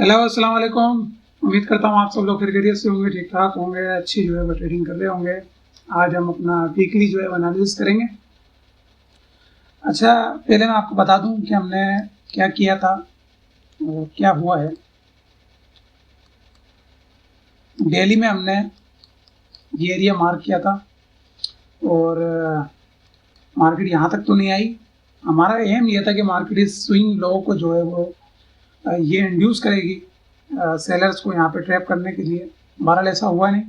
Hello, अस्सलाम वालेकुम। उम्मीद करता हूँ आप सब लोग खैरियत से होंगे, ठीक ठाक होंगे, अच्छी जो है वो ट्रेडिंग कर रहे होंगे। आज हम अपना वीकली जो है वो एनालिसिस करेंगे। अच्छा, पहले मैं आपको बता दूं कि हमने क्या किया था और क्या हुआ है। डेली में हमने ये एरिया मार्क किया था और मार्केट यहाँ तक तो नहीं आई। हमारा एम ये था कि मार्केट इस स्विंग लो को जो है वो ये इंड्यूस करेगी सेलर्स को यहाँ पे ट्रैप करने के लिए। बहरहाल ऐसा हुआ नहीं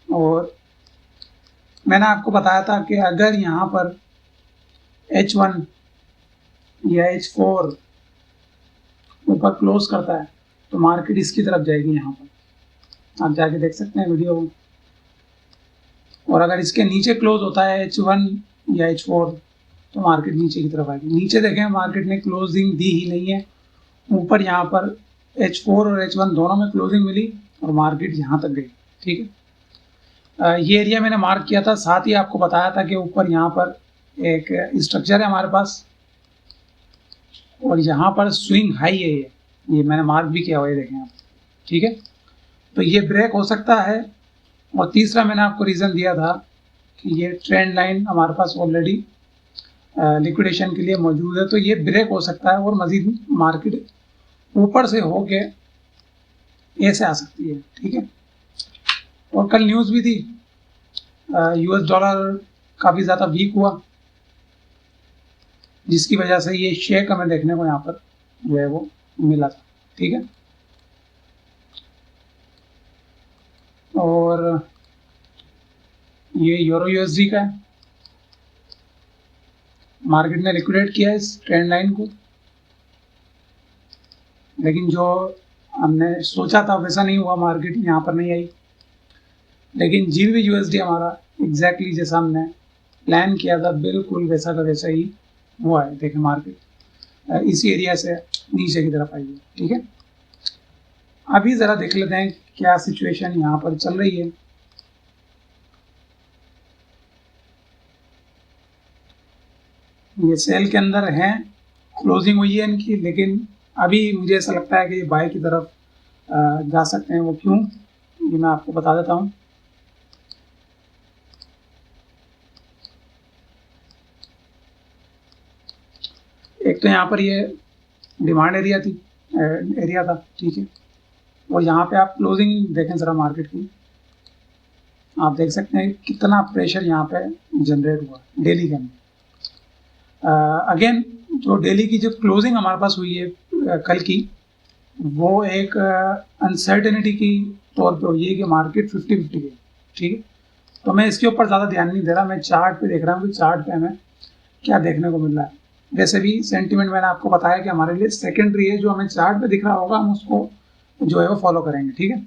और मैंने आपको बताया था कि अगर यहाँ पर H1 या H4 ऊपर क्लोज करता है तो मार्केट इसकी तरफ जाएगी। यहाँ पर आप जाके देख सकते हैं वीडियो। और अगर इसके नीचे क्लोज होता है H1 या H4 तो मार्केट नीचे की तरफ आएगी। नीचे देखें, मार्केट ने क्लोजिंग दी ही नहीं है। ऊपर यहाँ पर H4 और H1 दोनों में क्लोजिंग मिली और मार्केट यहाँ तक गई। ठीक है, ये एरिया मैंने मार्क किया था। साथ ही आपको बताया था कि ऊपर यहाँ पर एक स्ट्रक्चर है हमारे पास और यहाँ पर स्विंग हाई है। ये मैंने मार्क भी किया हुआ है, देखें आप। ठीक है, तो ये ब्रेक हो सकता है। और तीसरा मैंने आपको रीज़न दिया था कि ये ट्रेंड लाइन हमारे पास ऑलरेडी लिक्विडेशन के लिए मौजूद है, तो ये ब्रेक हो सकता है और मजीद मार्केट ऊपर से होके ऐसे आ सकती है। ठीक है, और कल न्यूज़ भी थी, US डॉलर काफ़ी ज़्यादा वीक हुआ, जिसकी वजह से ये शेक हमें देखने को यहाँ पर जो है वो मिला था। ठीक है, और ये यूरो USD का है। मार्केट ने लिक्विडेट किया इस ट्रेंड लाइन को, लेकिन जो हमने सोचा था वैसा नहीं हुआ। मार्केट यहाँ पर नहीं आई, लेकिन GBP USD हमारा एग्जैक्टली जैसा हमने प्लान किया था बिल्कुल वैसा का वैसा ही हुआ है। देखें, मार्केट इसी एरिया से नीचे की तरफ आई है। ठीक है, अभी ज़रा देख लेते हैं क्या सिचुएशन यहाँ पर चल रही है। ये सेल के अंदर हैं, क्लोजिंग हुई है इनकी, लेकिन अभी मुझे ऐसा लगता है कि ये बाय की तरफ जा सकते हैं। वो क्यों, ये मैं आपको बता देता हूँ। एक तो यहाँ पर ये डिमांड एरिया था। ठीक है, और यहाँ पे आप क्लोजिंग देखें ज़रा मार्केट की, आप देख सकते हैं कितना प्रेशर यहाँ पे जनरेट हुआ डेली के अंदर। अगेन जो डेली की जो क्लोजिंग हमारे पास हुई है कल की, वो एक अनसर्टेनिटी की तौर पे हुई है कि मार्केट 50-50 गई। ठीक है, तो मैं इसके ऊपर ज़्यादा ध्यान नहीं दे रहा, मैं चार्ट पे देख रहा हूँ कि चार्ट पे हमें क्या देखने को मिल रहा है। वैसे भी सेंटिमेंट मैंने आपको बताया कि हमारे लिए सेकेंडरी है, जो हमें चार्ट पे दिख रहा होगा हम उसको जो है वो फॉलो करेंगे। ठीक है,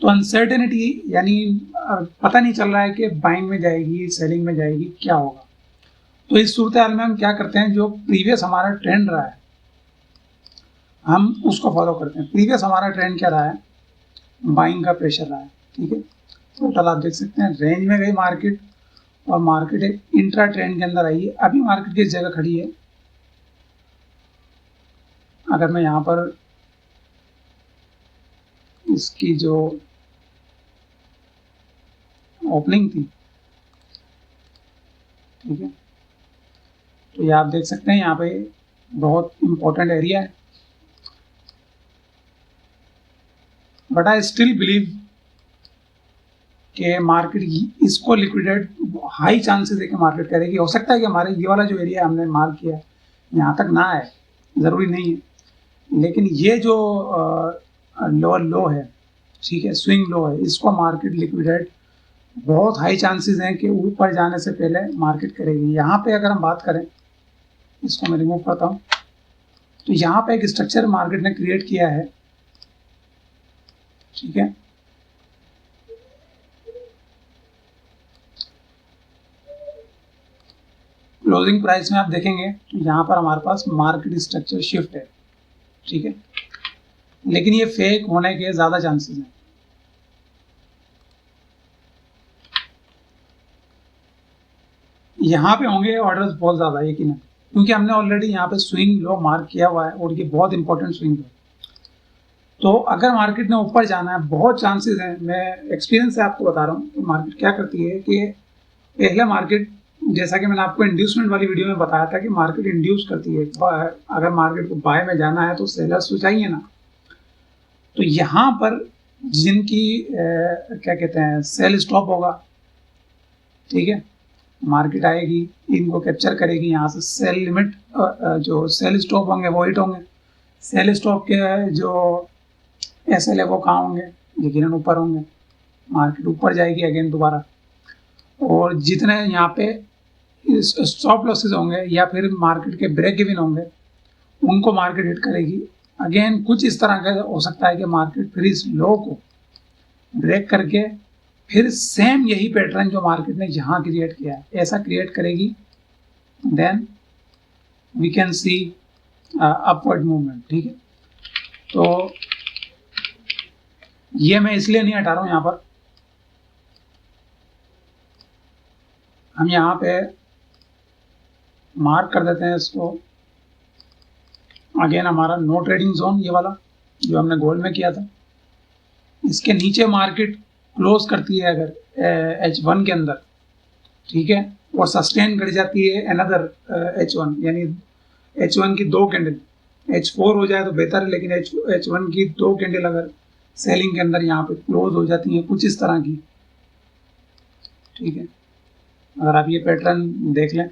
तो अनसर्टेनिटी यानी पता नहीं चल रहा है कि बाइंग में जाएगी, सेलिंग में जाएगी, क्या होगा। तो इस सूरत हाल में हम क्या करते हैं, जो प्रीवियस हमारा ट्रेंड रहा है हम उसको फॉलो करते हैं। प्रीवियस हमारा ट्रेंड क्या रहा है, बाइंग का प्रेशर रहा है। ठीक है, टोटल आप देख सकते हैं रेंज में गई मार्केट और मार्केट एक इंट्रा ट्रेंड के अंदर आई है। अभी मार्केट किस जगह खड़ी है, अगर मैं यहाँ पर इसकी जो ओपनिंग थी, ठीक है, तो ये आप देख सकते हैं यहाँ पे बहुत इंपॉर्टेंट एरिया है। बट आई स्टिल बिलीव कि मार्केट इसको लिक्विडेट हाई चांसेस है कि मार्केट करेगी। हो सकता है कि हमारे ये वाला जो एरिया हमने मार्क किया यहाँ तक ना आए, ज़रूरी नहीं है, लेकिन ये जो लोअर लो है, ठीक है, स्विंग लो है, इसको मार्केट लिक्विडेट बहुत हाई चांसेस हैं कि ऊपर जाने से पहले मार्केट करेगी। यहाँ पे अगर हम बात करें, इसको मैं रिमूव करता हूँ, तो यहाँ पे एक स्ट्रक्चर मार्केट ने क्रिएट किया है। ठीक है, क्लोजिंग प्राइस में आप देखेंगे तो यहाँ पर हमारे पास मार्केट स्ट्रक्चर शिफ्ट है। ठीक है, लेकिन ये फेक होने के ज़्यादा चांसेस हैं। यहाँ पे होंगे ऑर्डर्स बहुत ज़्यादा, यकीनन, क्योंकि हमने ऑलरेडी यहाँ पे स्विंग लो मार्क किया हुआ है और ये बहुत इंपॉर्टेंट स्विंग है। तो अगर मार्केट ने ऊपर जाना है, बहुत चांसेस हैं, मैं एक्सपीरियंस से आपको बता रहा हूँ कि मार्केट क्या करती है कि पहले मार्केट, जैसा कि मैंने आपको इंड्यूसमेंट वाली वीडियो में बताया था कि मार्केट इंड्यूस करती है। अगर मार्केट को बाय में जाना है तो सेलर्स तो चाहिए ना। तो यहाँ पर जिनकी क्या कहते हैं सेल स्टॉप होगा, ठीक है, मार्केट आएगी, इनको कैप्चर करेगी, यहाँ से सेल लिमिट जो सेल स्टॉप होंगे वो हिट होंगे। सेल स्टॉप के जो एसएल है वो कहाँ होंगे, यकीनन ऊपर होंगे। मार्केट ऊपर जाएगी अगेन दोबारा, और जितने यहाँ पे स्टॉप लॉसेस होंगे या फिर मार्केट के ब्रेक इवन होंगे उनको मार्केट हिट करेगी। अगेन कुछ इस तरह का हो सकता है कि मार्केट फिर इस लो को ब्रेक करके फिर सेम यही पैटर्न जो मार्केट ने यहाँ क्रिएट किया है ऐसा क्रिएट करेगी, then we can see upward movement. ठीक है, तो ये मैं इसलिए नहीं हटा रहा हूँ। यहाँ पर हम यहाँ पे मार्क कर देते हैं इसको। अगेन हमारा नो ट्रेडिंग जोन ये वाला जो हमने गोल्ड में किया था, इसके नीचे मार्केट क्लोज करती है अगर H1 के अंदर, ठीक है, और सस्टेन कर जाती है अनदर H1, यानी H1 की 2 कैंडल, H4 हो जाए तो बेहतर है, लेकिन H1 की 2 कैंडल अगर सेलिंग के अंदर यहाँ पे क्लोज हो जाती है कुछ इस तरह की, ठीक है, अगर आप ये पैटर्न देख लें,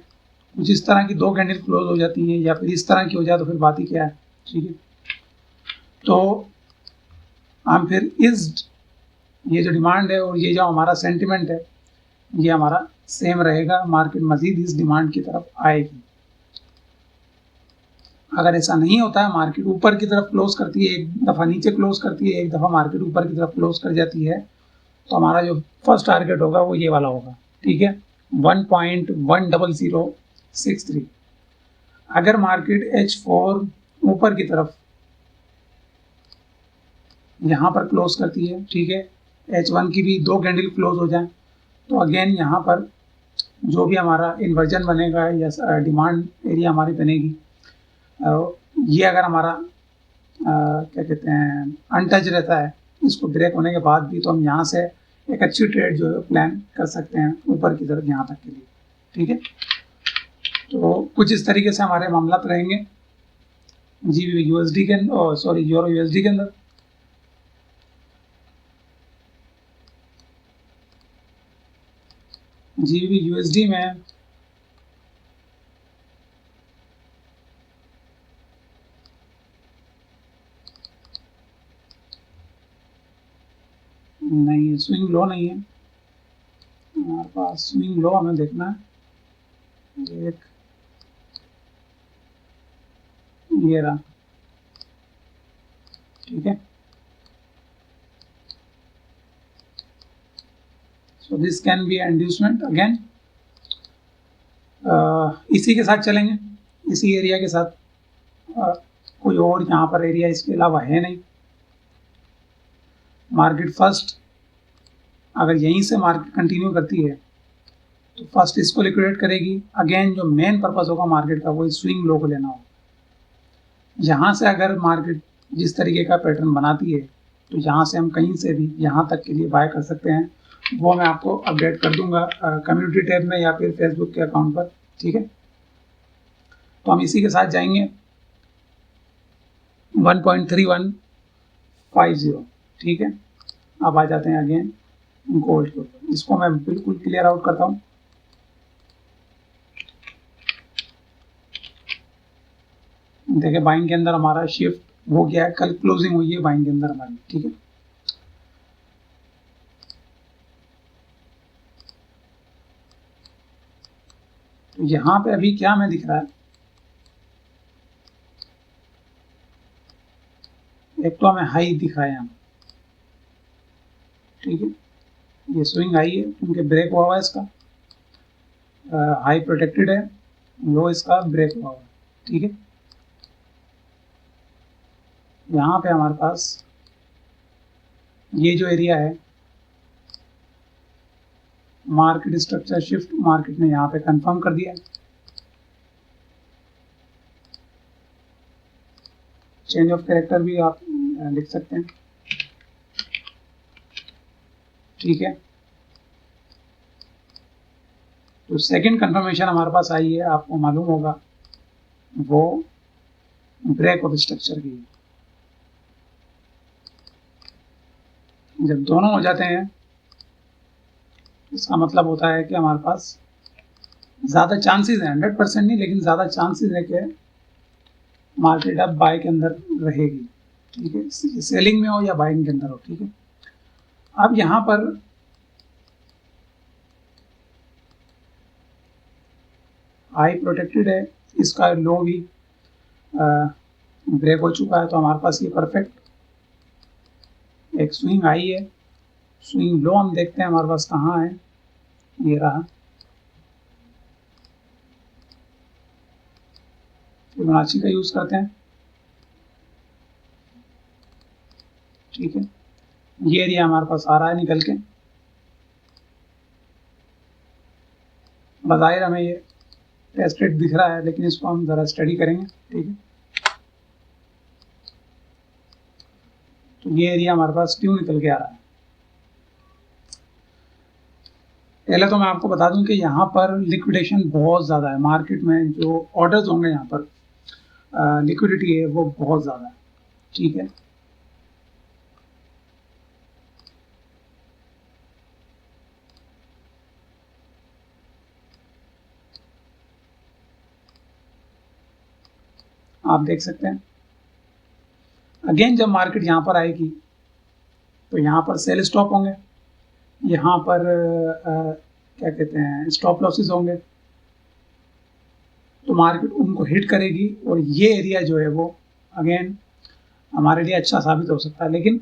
कुछ इस तरह की 2 कैंडल क्लोज हो जाती हैं या फिर इस तरह की हो जाए तो फिर बात ही क्या है। ठीक है, तो हम फिर इस ये जो डिमांड है और ये जो हमारा सेंटिमेंट है ये हमारा सेम रहेगा, मार्केट मजीद इस डिमांड की तरफ आएगी। अगर ऐसा नहीं होता है, मार्केट ऊपर की तरफ क्लोज करती है, एक दफ़ा नीचे क्लोज करती है, एक दफ़ा मार्केट ऊपर की तरफ क्लोज कर जाती है, तो हमारा जो फर्स्ट टारगेट होगा वो ये वाला होगा। ठीक है, 1.10063। अगर मार्केट H4 ऊपर की तरफ यहाँ पर क्लोज करती है, ठीक है, H1 की भी 2 कैंडल क्लोज हो जाए, तो अगेन यहाँ पर जो भी हमारा इन्वर्जन बनेगा या डिमांड एरिया हमारी बनेगी, ये अगर हमारा क्या कहते हैं अनटच रहता है इसको ब्रेक होने के बाद भी, तो हम यहाँ से एक अच्छी ट्रेड जो है प्लान कर सकते हैं ऊपर की तरफ यहाँ तक के लिए। ठीक है, तो कुछ इस तरीके से हमारे मामला रहेंगे जीबी यूएसडी के अंदर, सॉरी यूरो यूएसडी के अंदर। जीबी यूएसडी में नहीं, स्विंग लो नहीं है हमारे पास। स्विंग लो हमें देखना है, एक ये रहा, ठीक है, so this can be inducement again. इसी के साथ चलेंगे, इसी एरिया के साथ, कोई और यहाँ पर एरिया इसके अलावा है नहीं। मार्केट फर्स्ट अगर यहीं से मार्केट कंटिन्यू करती है तो फर्स्ट इसको लिक्विडेट करेगी। अगेन जो मेन पर्पस होगा मार्केट का वो स्विंग लो को लेना होगा। यहाँ से अगर मार्केट जिस तरीके का पैटर्न बनाती है तो यहाँ से हम कहीं से भी यहाँ तक के लिए बाय कर सकते हैं, वो मैं आपको अपडेट कर दूंगा कम्युनिटी टैब में या फिर फेसबुक के अकाउंट पर। ठीक है, तो हम इसी के साथ जाएंगे 1.3150। ठीक है, अब आ जाते हैं अगेन गोल्ड के ऊपर। इसको मैं बिल्कुल क्लियर आउट करता हूँ। देखिए बाइंग के अंदर हमारा शिफ्ट हो गया है, कल क्लोजिंग हुई है बाइंग के अंदर हमारी। ठीक है, तो यहाँ पे अभी क्या हमें दिख रहा है, एक तो हमें हाई दिख रहा है यहाँ। ठीक है, ये स्विंग हाई है क्योंकि ब्रेक हुआ हुआ है इसका, हाई प्रोटेक्टेड है, लो इसका ब्रेक हुआ हुआ है। ठीक है, यहाँ पे हमारे पास ये जो एरिया है मार्केट स्ट्रक्चर शिफ्ट मार्केट ने यहाँ पे कंफर्म कर दिया है। चेंज ऑफ कैरेक्टर भी आप लिख सकते हैं, ठीक है। तो सेकंड कंफर्मेशन हमारे पास आई है, आपको मालूम होगा वो ब्रेक ऑफ स्ट्रक्चर की है। जब दोनों हो जाते हैं इसका मतलब होता है कि हमारे पास ज़्यादा चांसेस हैं, 100% नहीं लेकिन ज़्यादा चांसेस है कि मार्केट अब बाय के अंदर रहेगी, ठीक है, सेलिंग में हो या बाइंग के अंदर हो, ठीक है। अब यहाँ पर हाई प्रोटेक्टेड है, इसका लो भी ब्रेक हो चुका है, तो हमारे पास ये परफेक्ट एक स्विंग हाई है। स्विंग लो हम देखते हैं हमारे पास कहाँ है, ये रहा, फिबोनाची का यूज करते हैं, ठीक है। ये एरिया हमारे पास आ रहा है निकल के, बज़ाहिर हमें ये टेस्ट रेट दिख रहा है लेकिन इसको हम ज़रा स्टडी करेंगे, ठीक है। तो ये एरिया हमारे पास क्यों निकल के आ रहा है, पहले तो मैं आपको बता दूं कि यहाँ पर लिक्विडेशन बहुत ज़्यादा है मार्केट में, जो ऑर्डर्स होंगे यहाँ पर लिक्विडिटी है वो बहुत ज़्यादा है, ठीक है। आप देख सकते हैं अगेन जब मार्केट यहाँ पर आएगी तो यहाँ पर सेल स्टॉप होंगे, यहाँ पर क्या कहते हैं स्टॉप लॉसेस होंगे, तो मार्केट उनको हिट करेगी और ये एरिया जो है वो अगेन हमारे लिए अच्छा साबित हो सकता है। लेकिन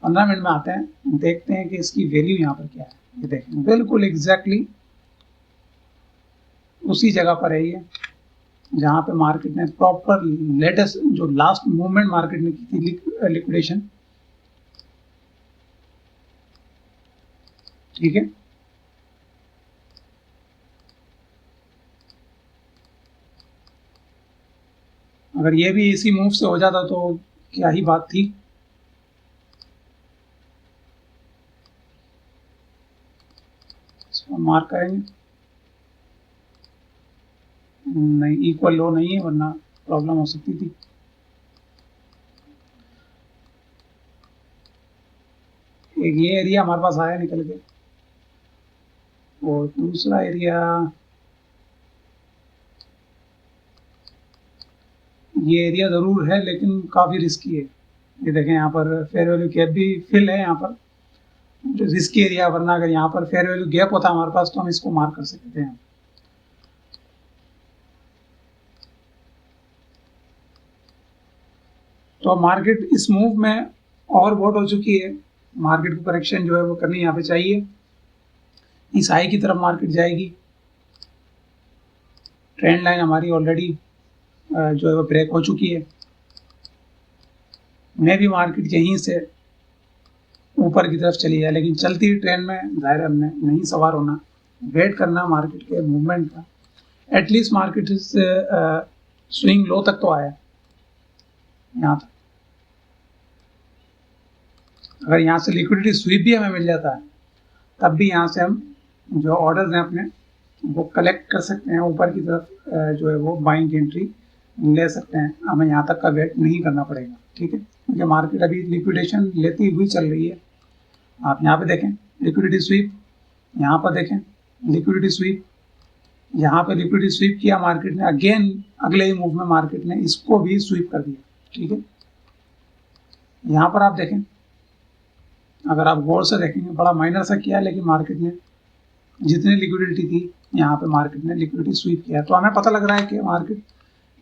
15 मिनट में आते हैं, देखते हैं कि इसकी वैल्यू यहाँ पर क्या है। ये देखें बिल्कुल एग्जैक्टली उसी जगह पर है ये जहाँ पे मार्केट ने प्रॉपर लेटेस्ट जो लास्ट मूवमेंट मार्केट ने की थी लिक्विडेशन, ठीक है। अगर ये भी इसी मूव से हो जाता तो क्या ही बात थी। इसको मार्क करेंगे, नहीं इक्वल लो नहीं है वरना प्रॉब्लम हो सकती थी। एक ये एरिया हमारे पास आया निकल के, और दूसरा एरिया ये एरिया ज़रूर है लेकिन काफ़ी रिस्की है। ये देखें यहाँ पर फेयर वैल्यू गैप भी फिल है, यहाँ पर जो रिस्की एरिया, वरना अगर यहाँ पर फेयर वैल्यू गैप होता हमारे पास तो हम इसको मार्क कर सकते हैं। तो मार्केट इस मूव में और वोट हो चुकी है, मार्केट को करेक्शन जो है वो करनी यहाँ पे चाहिए, इस हाई की तरफ मार्केट जाएगी। ट्रेंड लाइन हमारी ऑलरेडी जो है वो ब्रेक हो चुकी है, मैं भी मार्केट यहीं से ऊपर की तरफ चली जाए, लेकिन चलती ट्रेंड में जाहिर हमने नहीं सवार होना, वेट करना मार्केट के मूवमेंट का। एटलीस्ट मार्केट इस स्विंग लो तक तो आया यहाँ तक, अगर यहाँ से लिक्विडिटी स्वीप भी हमें मिल जाता है तब भी यहाँ से हम जो ऑर्डर्स हैं अपने वो कलेक्ट कर सकते हैं, ऊपर की तरफ जो है वो बाइंग की एंट्री ले सकते हैं, हमें यहाँ तक का वेट नहीं करना पड़ेगा, ठीक है। क्योंकि मार्केट अभी लिक्विडेशन लेती हुई चल रही है। आप यहाँ पे देखें लिक्विडिटी स्वीप, यहाँ पर देखें लिक्विडिटी स्वीप, यहाँ पे लिक्विडिटी स्वीप किया मार्केट ने, अगेन अगले ही मूव में मार्केट ने इसको भी स्वीप कर दिया, ठीक है। यहाँ पर आप देखें, अगर आप गौर से देखेंगे बड़ा माइनर सा किया, लेकिन मार्केट ने जितनी लिक्विडिटी थी यहाँ पे मार्केट ने लिक्विडिटी स्वीप किया, तो हमें पता लग रहा है कि मार्केट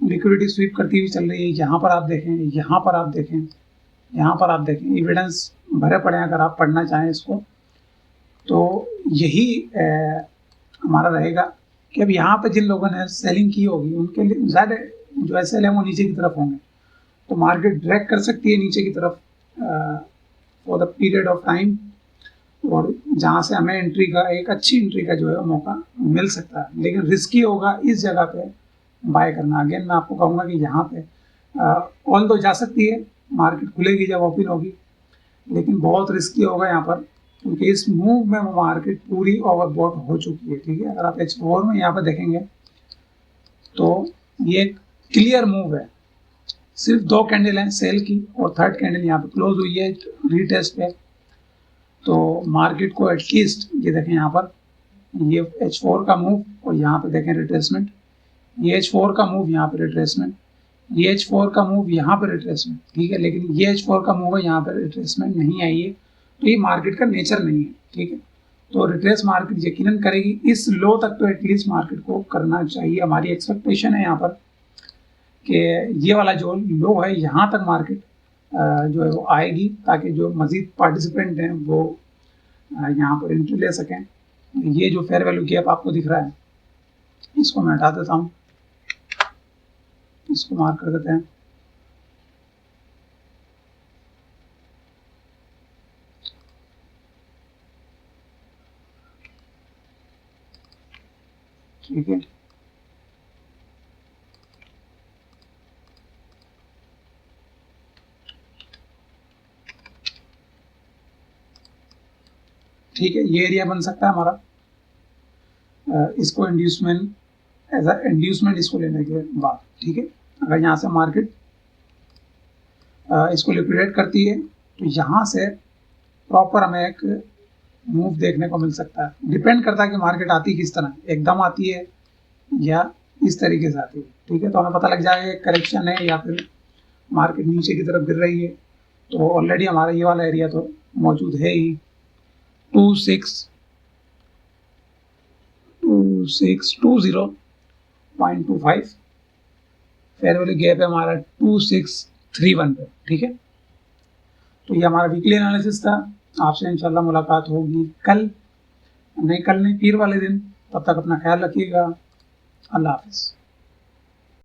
लिक्विडिटी स्वीप करती हुई चल रही है। यहाँ पर आप देखें, यहाँ पर आप देखें, यहाँ पर आप देखें, एविडेंस भरे पड़े हैं। अगर आप पढ़ना चाहें इसको तो यही हमारा रहेगा कि अब यहाँ पे जिन लोगों ने सेलिंग की होगी उनके लिए ज़्यादा जो एसएल है वो नीचे की तरफ होंगे, तो मार्केट ड्रैग कर सकती है नीचे की तरफ for the period of time, और जहाँ से हमें एंट्री का एक अच्छी एंट्री का जो है मौका मिल सकता है। लेकिन रिस्की होगा इस जगह पे बाय करना। अगेन मैं आपको कहूँगा कि यहाँ पे ऑल तो जा सकती है, मार्केट खुलेगी जब ओपन होगी, लेकिन बहुत रिस्की होगा यहाँ पर, क्योंकि इस मूव में वो मार्केट पूरी ओवरबॉट हो चुकी है। ठीक है, अगर आप H4 में यहाँ पर देखेंगे तो ये क्लियर मूव है, सिर्फ 2 कैंडल हैं सेल की और थर्ड कैंडल यहाँ पे क्लोज हुई है रीटेस्ट पे। तो मार्केट को एटलीस्ट ये देखें यहाँ पर ये H4 का मूव और यहाँ पे देखें रिट्रेसमेंट, ये H4 का मूव यहाँ पे रिट्रेसमेंट, ये H4 का मूव यहाँ पे रिट्रेसमेंट। ठीक है, लेकिन ये H4 का मूव है यहाँ पे रिट्रेसमेंट नहीं आई है, तो ये मार्केट का नेचर नहीं है। ठीक है, तो रिट्रेस मार्केट यकीनन करेगी, इस लो तक तो एटलीस्ट मार्केट को करना चाहिए। हमारी एक्सपेक्टेशन है यहाँ पर कि ये वाला जो लो है यहाँ तक मार्केट जो है वो आएगी, ताकि जो मज़ीद पार्टिसिपेंट हैं वो यहाँ पर एंट्री ले सकें। ये जो फेयर वैल्यू गैप आपको दिख रहा है, इसको मैं हटा देता हूँ, इसको मार्क कर देते हैं। ठीक है, ठीक है, ये एरिया बन सकता है हमारा। इसको इंड्यूसमेंट एज अ इंड्यूसमेंट इसको लेने के बाद, ठीक है, अगर यहाँ से मार्केट इसको लिक्विडेट करती है तो यहाँ से प्रॉपर हमें एक मूव देखने को मिल सकता है। डिपेंड करता है कि मार्केट आती किस तरह, एकदम आती है या इस तरीके से आती है। ठीक है, तो हमें पता लग जाएगा करेक्शन है या फिर मार्केट नीचे की तरफ गिर रही है। तो ऑलरेडी हमारा ये वाला एरिया तो मौजूद है ही, 2620.25 फेयर वैल्यू गैप है हमारा 2631 पे। ठीक है, तो ये हमारा वीकली एनालिसिस था। आपसे इंशाल्लाह मुलाकात होगी कल नहीं, पीर वाले दिन। तब तक अपना ख्याल रखिएगा। अल्लाह हाफिज़।